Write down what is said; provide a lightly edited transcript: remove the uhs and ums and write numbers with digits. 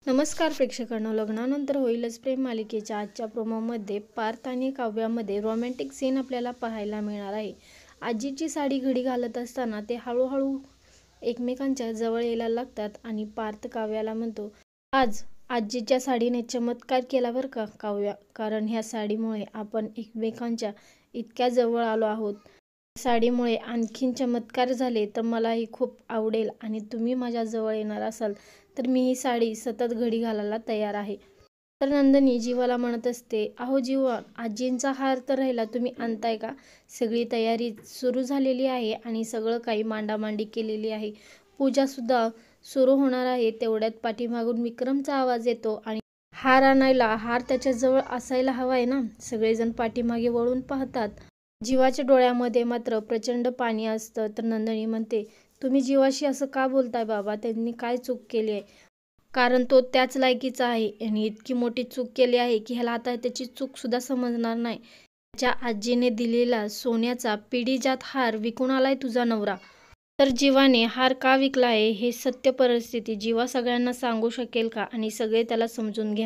नमस्कार प्रेक्षकांनो, लग्नानंतर होईलच प्रेम मालिकेच्या आजच्या प्रोमोमध्ये पार्थ आणि काव्यामध्ये रोमॅन्टिक सीन आपल्याला पाहायला मिळणार आहे. आजीची साडी घडी घालत असताना ते हळूहळू एकमेकांच्या जवळ यायला लागतात आणि पार्थ काव्याला म्हणतो, आज आजीच्या साडीने चमत्कार केला बरं का काव्या, कारण ह्या साडीमुळे आपण एकमेकांच्या इतक्या जवळ आलो आहोत. साडीमुळे आणखीन चमत्कार झाले तर मलाही खूप आवडेल आणि तुम्ही माझ्या जवळ येणार असाल तर मी ही साडी सतत घडी घालायला तयार आहे. तर नंदिनी जीवाला म्हणत असते, अहो जीवा, आजींचा हार तर राहिला, तुम्ही आणताय का? सगळी तयारी सुरू झालेली आहे आणि सगळं काही मांडामांडी केलेली आहे. पूजासुद्धा सुरू होणार आहे. तेवढ्यात पाठीमागून विक्रमचा आवाज येतो आणि हार आणायला हार त्याच्याजवळ असायला हवाय ना. सगळेजण पाठीमागे वळून पाहतात. जीवाच्या डोळ्यामध्ये मात्र प्रचंड पाणी असतं. तर नंदिनी म्हणते, तुम्ही जीवाशी असं का बोलताय बाबा? त्यांनी काय चूक केली आहे? कारण तो त्याच लायकीचा आहे आणि इतकी मोठी चूक केली आहे की ह्याला आता त्याची चूक सुद्धा समजणार नाही. त्याच्या आजीने दिलेला सोन्याचा पिढीजात हार विकून आलाय तुझा नवरा. तर जीवाने हार का विकला आहे हे सत्य परिस्थिती जीवा सगळ्यांना सांगू शकेल का? आणि सगळे त्याला समजून घेणार.